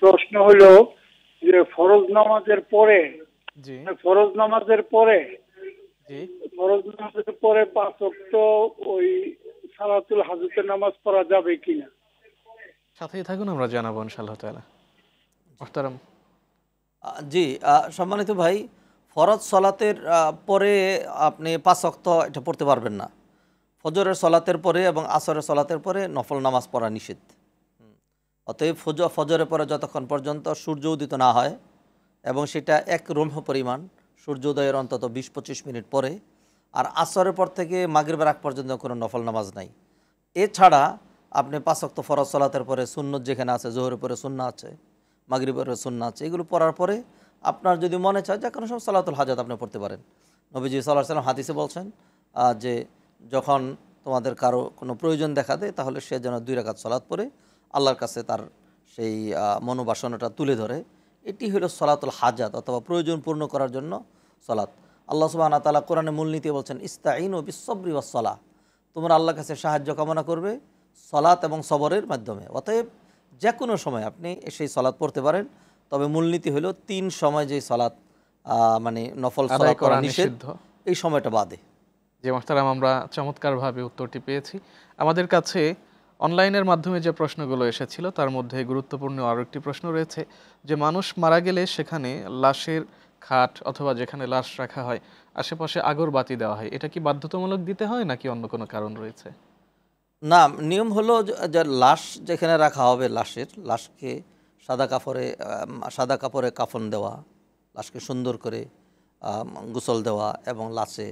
প্রশ্ন হলো যে ফরজ নামাজের পরে জি ফরজ নামাজের পরে জি ফরজ নামাজের পরে 5 ওয়াক্ত ওই সালাতুল হাজতের নামাজ পড়া যাবে কিনা? সাথেই থাকুন, আমরা জানাবো ইনশাআল্লাহ তাআলা। মুহতারাম। জি, সম্মানিত ভাই, ফরজ সলাতের পরে আপনি 5 ওয়াক্ত এটা পড়তে পারবেন না। ফজরের সলাতের পরে এবং আসরের সলাতের পরে নফল নামাজ পড়া নিষিদ্ধ। অতএব ফজরের পরে যতক্ষণ পর্যন্ত সূর্য উদিত না হয় এবং সেটা এক রম্হ পরিমাণ, সূর্যোদয়ের অন্তত 20-25 মিনিট পরে, আর আসরের পর থেকে মাগরিবের আগ পর্যন্ত কোনো নফল নামাজ নাই। এছাড়া আপনি 5 ওয়াক্ত ফরজ সলাতের পরে সুন্নত যেখানে আছে, জোহরের পরে সুন্নাহ আছে, মাগরিবের পরে সুন্নাহ আছে, এগুলো পড়ার পরে আপনার যদি মনে চায় যে কোনো সময় সালাতুল হাজাত আপনি পড়তে পারেন। নবীজি সাল্লাল্লাহু আলাইহি ওয়াসাল্লাম হাদিসে বলছেন যে যখন তোমাদের কারো কোনো প্রয়োজন দেখা দেয় তাহলে সে যেন 2 রাকাত সালাত পড়ে আল্লাহর কাছে তার সেই মনোবাসনাটা তুলে ধরে। এটি হলো সালাতুল হাজাত অথবা প্রয়োজন পূর্ণ করার জন্য সালাত। আল্লাহ সুবহানাহু ওয়া তাআলা কোরআনে মূলনীতি বলছেন, ইস্তাঈনু বিস-সাবরি ওয়াস-সালাহ, তোমরা আল্লাহর কাছে সাহায্য কামনা করবে সালাত এবং সবরের মাধ্যমে। অতএব যে কোনো সময় আপনি সেই সালাত পড়তে পারেন, তবে মূলনীতি হলো 3 সময় যে সালাত মানে নফল সালাত করা নিষিদ্ধ, এই সময়টা বাদে। যে মুহতারাম, আমরা চমৎকারভাবে উত্তরটি পেয়েছি। আমাদের কাছে অনলাইনের মাধ্যমে যে প্রশ্নগুলো এসেছিল তার মধ্যে গুরুত্বপূর্ণ আরও একটি প্রশ্ন রয়েছে যে মানুষ মারা গেলে সেখানে লাশের খাট অথবা যেখানে লাশ রাখা হয় আশেপাশে আগরবাতি দেওয়া হয়, এটা কি বাধ্যতামূলক দিতে হয় নাকি অন্য কোনো কারণ রয়েছে? না, নিয়ম হলো যে লাশ যেখানে রাখা হবে, লাশকে সাদা কাপড়ে কাফন দেওয়া, লাশকে সুন্দর করে গোসল দেওয়া এবং লাশে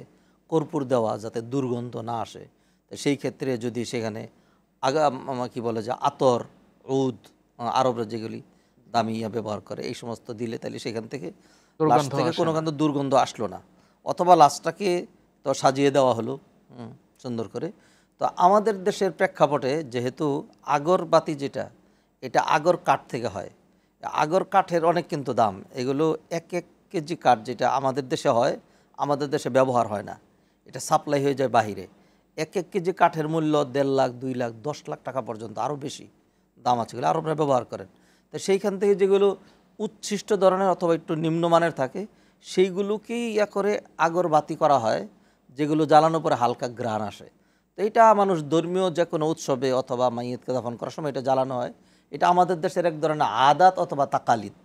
কর্পূর দেওয়া যাতে দুর্গন্ধ না আসে। তো সেই ক্ষেত্রে যদি সেখানে কি বলে যে আতর, উদ, আরবরা যেগুলি দামিয়া ব্যবহার করে, এই সমস্ত দিলে তাহলে সেখান থেকে লাশ থেকে কোনো কিন্তু দুর্গন্ধ আসলো না। অথবা লাশটাকে তো সাজিয়ে দেওয়া হলো সুন্দর করে। তো আমাদের দেশের প্রেক্ষাপটে যেহেতু আগরবাতি যেটা, এটা আগর কাঠ থেকে হয়, আগর কাঠের অনেক কিন্তু দাম। এগুলো 1 কেজি কাঠ যেটা আমাদের দেশে হয়, আমাদের দেশে ব্যবহার হয় না, এটা সাপ্লাই হয়ে যায় বাহিরে। 1 কেজি কাঠের মূল্য 1.5 লাখ, 2 লাখ, 10 লাখ টাকা পর্যন্ত, আরও বেশি দাম আছে, এগুলো আরবরা ব্যবহার করেন। তো সেইখান থেকে যেগুলো উচ্ছিষ্ট ধরনের অথবা একটু নিম্নমানের থাকে, সেইগুলোকেই করে আগরবাতি করা হয়, যেগুলো জ্বালানোর পরে হালকা ঘ্রাণ আসে। তো এটা মানুষ ধর্মীয় যে কোনো উৎসবে অথবা মাইয়িতকে দাফন করার সময় এটা জ্বালানো হয়। এটা আমাদের দেশের এক ধরনের আদাত অথবা তাকালিদ,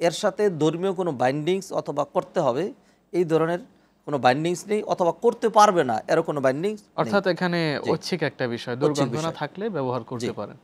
এর সাথে ধর্মীয় কোনো বাইন্ডিংস অথবা করতে হবে এই ধরনের কোনো বাইন্ডিংস নেই, অথবা করতে পারবে না এর কোনো বাইন্ডিংস, অর্থাৎ এখানে ঐচ্ছিক একটা বিষয়, দুর্গন্ধ না থাকলে ব্যবহার করতে পারেন।